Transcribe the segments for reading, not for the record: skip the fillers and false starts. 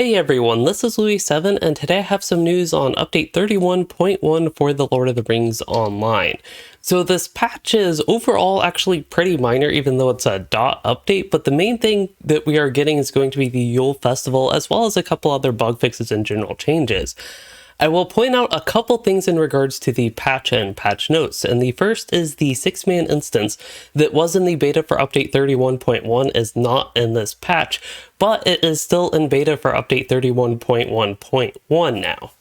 Hey everyone, this is Louis7, and today I have some news on update 31.1 for the Lord of the Rings Online. So this patch is overall actually pretty minor, even though it's a dot update, but the main thing that we are getting is going to be the Yule Festival, as well as a couple other bug fixes and general changes. I will point out a couple things in regards to the patch and patch notes, and the first is the 6-man instance that was in the beta for update 31.1 is not in this patch, but it is still in beta for update 31.1.1 now.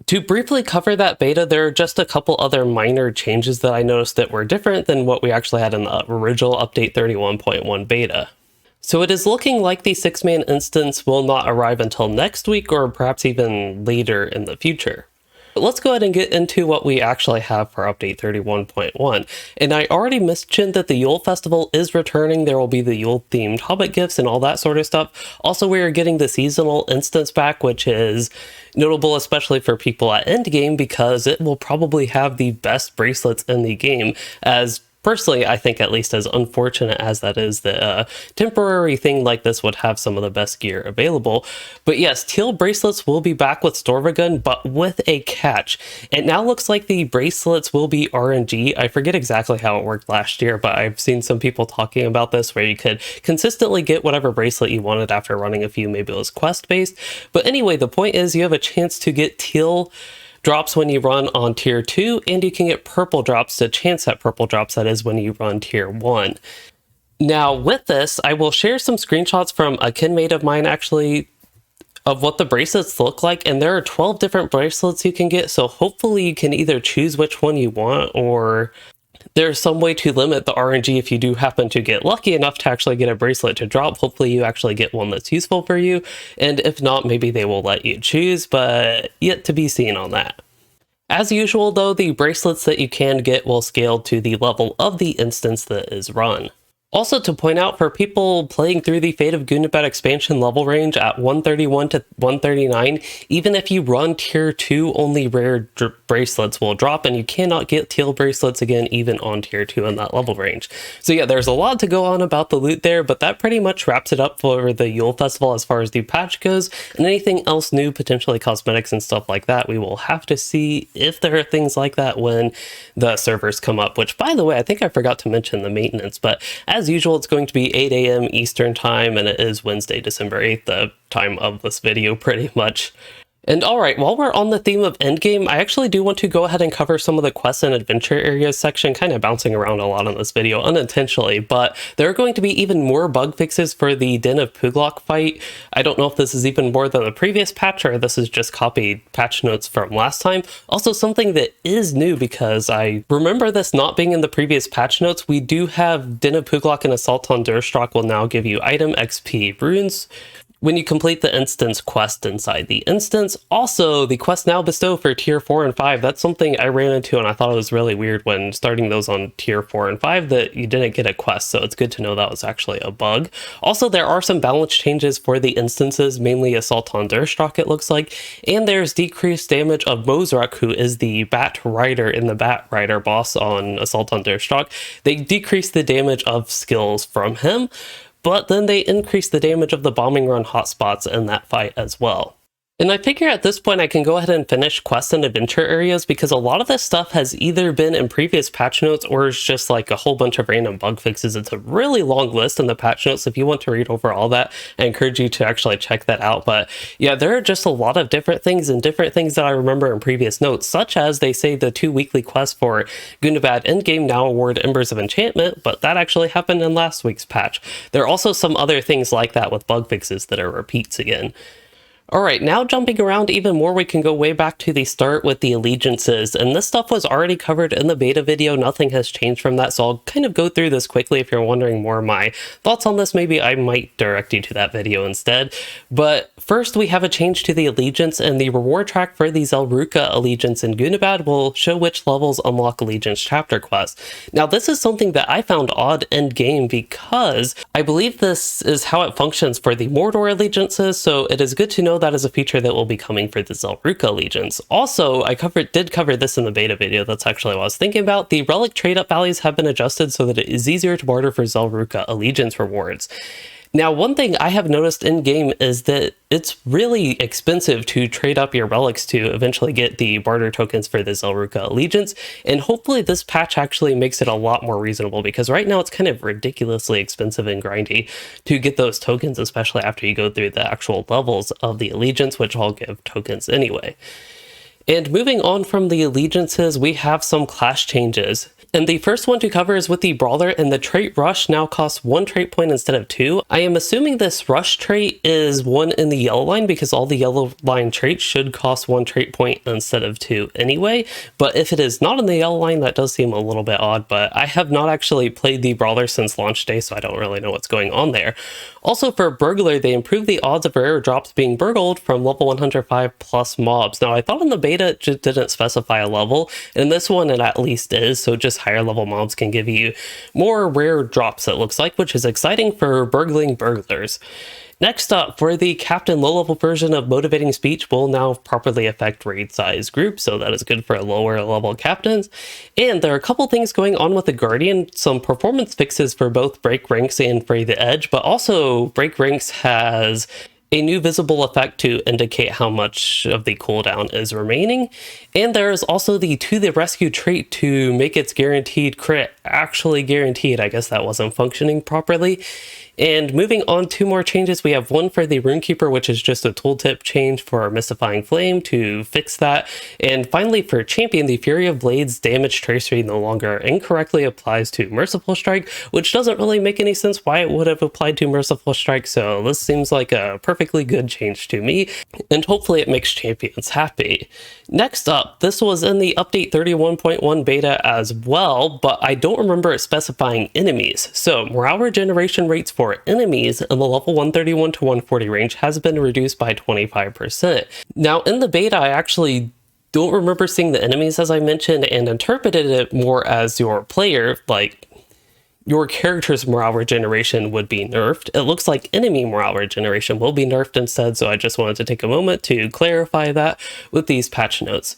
To briefly cover that beta, there are just a couple other minor changes that I noticed that were different than what we actually had in the original update 31.1 beta. So it is looking like the 6-man instance will not arrive until next week or perhaps even later in the future. But let's go ahead and get into what we actually have for update 31.1. And I already mentioned that the Yule Festival is returning. There will be the Yule themed Hobbit gifts and all that sort of stuff. Also, we are getting the seasonal instance back, which is notable especially for people at endgame because it will probably have the best bracelets in the game, as personally, I think, at least as unfortunate as that is, the temporary thing like this would have some of the best gear available. But yes, teal bracelets will be back with Storvagun, but with a catch. It now looks like the bracelets will be RNG. I forget exactly how it worked last year, but I've seen some people talking about this where you could consistently get whatever bracelet you wanted after running a few, maybe it was quest-based. But anyway, the point is you have a chance to get teal drops when you run on tier 2, and you can get purple drops to chance at purple drops, that is when you run tier 1. Now with this, I will share some screenshots from a kinmate of mine actually of what the bracelets look like, and there are 12 different bracelets you can get, so hopefully you can either choose which one you want, or there's some way to limit the RNG if you do happen to get lucky enough to actually get a bracelet to drop. Hopefully you actually get one that's useful for you, and if not, maybe they will let you choose, but yet to be seen on that. As usual though, the bracelets that you can get will scale to the level of the instance that is run. Also to point out, for people playing through the Fate of Gundabad expansion level range at 131 to 139, even if you run tier 2, only rare bracelets will drop, and you cannot get teal bracelets again even on tier 2 in that level range. So yeah, there's a lot to go on about the loot there, but that pretty much wraps it up for the Yule Festival as far as the patch goes, and anything else new, potentially cosmetics and stuff like that, we will have to see if there are things like that when the servers come up, which, by the way, I think I forgot to mention the maintenance, but as usual, it's going to be 8 a.m. Eastern time, and it is Wednesday, December 8th, the time of this video, pretty much. And alright, while we're on the theme of endgame, I actually do want to go ahead and cover some of the quests and adventure areas section, kind of bouncing around a lot on this video unintentionally, but there are going to be even more bug fixes for the Den of Puglok fight. I don't know if this is even more than the previous patch, or this is just copied patch notes from last time. Also, something that is new, because I remember this not being in the previous patch notes, we do have Den of Puglok and Assault on Durstrach will now give you item XP runes when you complete the instance quest inside the instance. Also, the quests now bestow for tier 4 and 5. That's something I ran into, and I thought it was really weird when starting those on tier 4 and 5 that you didn't get a quest, so it's good to know that was actually a bug. Also, there are some balance changes for the instances, mainly Assault on Durstrach it looks like, and there's decreased damage of Mozruk, who is the Bat Rider in the Bat Rider boss on Assault on Durstrach. They decrease the damage of skills from him, but then they increase the damage of the bombing run hotspots in that fight as well. And I figure at this point I can go ahead and finish quest and adventure areas, because a lot of this stuff has either been in previous patch notes or is just like a whole bunch of random bug fixes. It's a really long list in the patch notes. If you want to read over all that, I encourage you to actually check that out. But yeah, there are just a lot of different things and different things that I remember in previous notes, such as they say the 2 weekly quests for Gundabad endgame now award Embers of Enchantment, but that actually happened in last week's patch. There are also some other things like that with bug fixes that are repeats again. Alright, now jumping around even more, we can go way back to the start with the allegiances, and this stuff was already covered in the beta video. Nothing has changed from that, so I'll kind of go through this quickly. If you're wondering more my thoughts on this, maybe I might direct you to that video instead. But first, we have a change to the allegiance, and the reward track for the Zhelruka Allegiance in Gundabad will show which levels unlock Allegiance chapter quests. Now, this is something that I found odd end game, because I believe this is how it functions for the Mordor allegiances, so it is good to know that is a feature that will be coming for the Zhelruka Allegiance. Also, I did cover this in the beta video. That's actually what I was thinking about. The relic trade-up values have been adjusted so that it is easier to barter for Zhelruka Allegiance rewards. Now, one thing I have noticed in game is that it's really expensive to trade up your relics to eventually get the barter tokens for the Zhelruka Allegiance, and hopefully this patch actually makes it a lot more reasonable, because right now it's kind of ridiculously expensive and grindy to get those tokens, especially after you go through the actual levels of the Allegiance, which all give tokens anyway. And moving on from the allegiances, we have some class changes. And the first one to cover is with the Brawler, and the trait Rush now costs 1 trait point instead of 2. I am assuming this Rush trait is 1 in the yellow line, because all the yellow line traits should cost 1 trait point instead of 2 anyway. But if it is not in the yellow line, that does seem a little bit odd, but I have not actually played the Brawler since launch day, so I don't really know what's going on there. Also for Burglar, they improved the odds of rare drops being burgled from level 105 plus mobs. Now I thought in the beta it just didn't specify a level, and this one it at least is, so just higher level mobs can give you more rare drops, it looks like, which is exciting for burgling burglars. Next up, for the Captain low-level version of Motivating Speech will now properly affect raid size groups, so that is good for lower level captains. And there are a couple things going on with the Guardian, some performance fixes for both Break Ranks and Fray the Edge, but also Break Ranks has a new visible effect to indicate how much of the cooldown is remaining. And there is also the To the Rescue trait to make its guaranteed crit actually guaranteed. I guess that wasn't functioning properly. And moving on to more changes, we have one for the Runekeeper, which is just a tooltip change for Mystifying Flame to fix that. And finally for Champion, the Fury of Blades damage tracery no longer incorrectly applies to Merciful Strike, which doesn't really make any sense why it would have applied to Merciful Strike, so this seems like a perfectly good change to me, and hopefully it makes champions happy. Next up, this was in the update 31.1 beta as well, but I don't remember it specifying enemies. So morale regeneration rates for enemies in the level 131 to 140 range has been reduced by 25%. Now in the beta, I actually don't remember seeing the enemies as I mentioned, and interpreted it more as your player, like your character's morale regeneration would be nerfed. It looks like enemy morale regeneration will be nerfed instead, so I just wanted to take a moment to clarify that with these patch notes.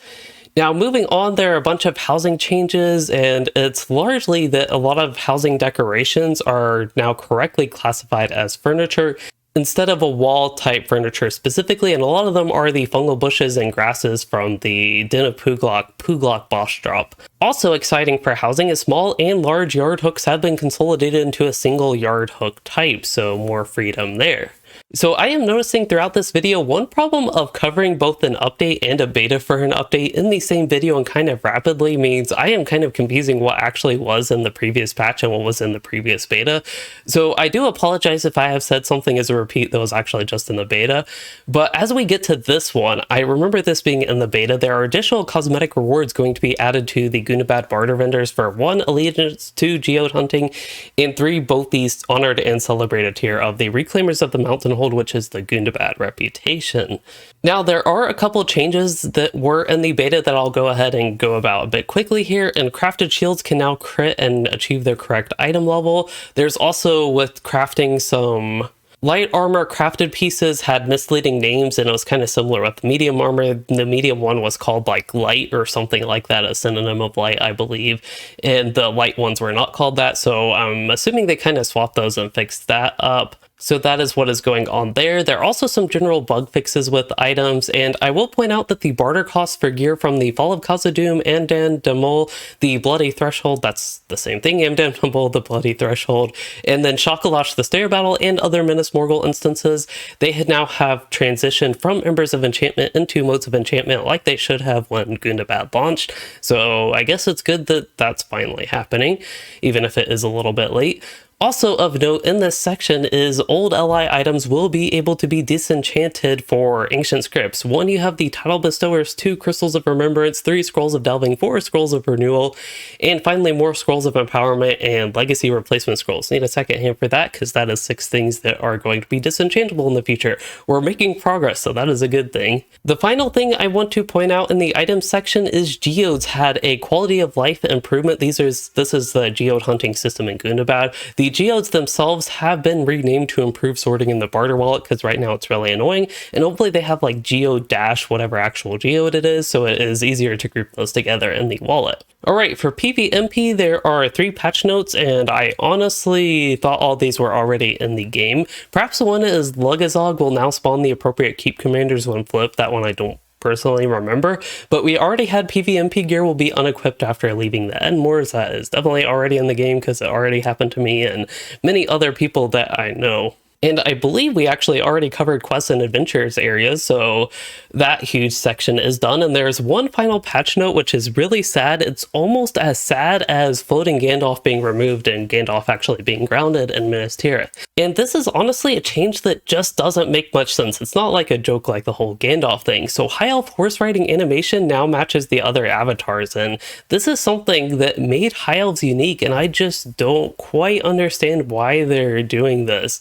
Now, moving on, there are a bunch of housing changes, and it's largely that a lot of housing decorations are now correctly classified as furniture instead of a wall type furniture specifically, and a lot of them are the fungal bushes and grasses from the Den of Puglok boss drop. Also exciting for housing is small and large yard hooks have been consolidated into a single yard hook type, so more freedom there. So I am noticing throughout this video one problem of covering both an update and a beta for an update in the same video and kind of rapidly means I am kind of confusing what actually was in the previous patch and what was in the previous beta. So I do apologize if I have said something as a repeat that was actually just in the beta. But as we get to this one, I remember this being in the beta, there are additional cosmetic rewards going to be added to the Gundabad barter vendors for 1 allegiance, 2 geode hunting, and 3 both these honored and celebrated tier of the Reclaimers of the Mountain Hold, which is the Gundabad reputation. Now, there are a couple changes that were in the beta that I'll go ahead and go about a bit quickly here, and crafted shields can now crit and achieve their correct item level. There's also, with crafting, some light armor crafted pieces had misleading names, and it was kind of similar with medium armor. The medium one was called like light or something like that, a synonym of light, I believe, and the light ones were not called that, so I'm assuming they kind of swapped those and fixed that up. So that is what is going on there. There are also some general bug fixes with items, and I will point out that the barter costs for gear from the Fall of Khazad-dûm, Amdan Damol, the Bloody Threshold, that's the same thing, Amdan Damol, the Bloody Threshold, and then Shakalash, the Stair Battle, and other Minas Morgul instances, they now have transitioned from Embers of Enchantment into Modes of Enchantment like they should have when Gundabad launched. So I guess it's good that that's finally happening, even if it is a little bit late. Also of note in this section is old LI items will be able to be disenchanted for ancient scripts. 1, you have the Title Bestowers, 2 Crystals of Remembrance, 3 Scrolls of Delving, 4 Scrolls of Renewal, and finally more Scrolls of Empowerment and Legacy Replacement Scrolls. Need a second hand for that because that is 6 things that are going to be disenchantable in the future. We're making progress, so that is a good thing. The final thing I want to point out in the items section is geodes had a quality of life improvement. This is the geode hunting system in Gundabad. The geodes themselves have been renamed to improve sorting in the barter wallet, because right now it's really annoying, and hopefully they have like geode dash whatever actual geode it is, so it is easier to group those together in the wallet. Alright, for PvMP there are 3 patch notes, and I honestly thought all these were already in the game. Perhaps the one is Lugazog will now spawn the appropriate keep commanders when flipped. That one I don't personally remember, but we already had PvMP gear will be unequipped after leaving the Edmores. That is definitely already in the game because it already happened to me and many other people that I know. And I believe we actually already covered quests and adventures areas, so that huge section is done. And there's one final patch note, which is really sad. It's almost as sad as floating Gandalf being removed and Gandalf actually being grounded in Minas Tirith. And this is honestly a change that just doesn't make much sense. It's not like a joke like the whole Gandalf thing. So High Elf horse riding animation now matches the other avatars, and this is something that made High Elves unique, and I just don't quite understand why they're doing this.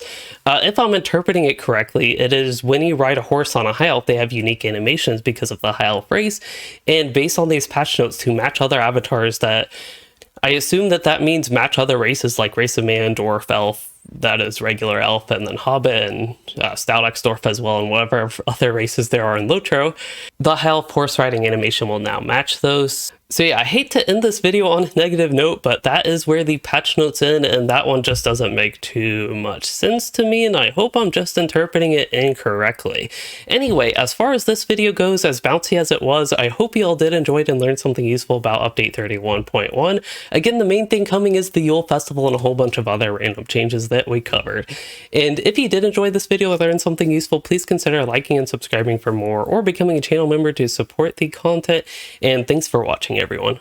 If I'm interpreting it correctly, it is when you ride a horse on a High Elf, they have unique animations because of the High Elf race, and based on these patch notes to match other avatars, that I assume that means match other races like Race of Man, Dwarf, Elf, that is regular elf, and then Hobbit, and Stout X Dwarf as well, and whatever other races there are in LOTRO. The High Elf horse riding animation will now match those. So yeah, I hate to end this video on a negative note, but that is where the patch notes end, and that one just doesn't make too much sense to me, and I hope I'm just interpreting it incorrectly. Anyway, as far as this video goes, as bouncy as it was, I hope you all did enjoy it and learn something useful about update 31.1. Again, the main thing coming is the Yule Festival and a whole bunch of other random changes that we covered. And if you did enjoy this video or learn something useful, please consider liking and subscribing for more, or becoming a channel member to support the content, and thanks for watching, everyone.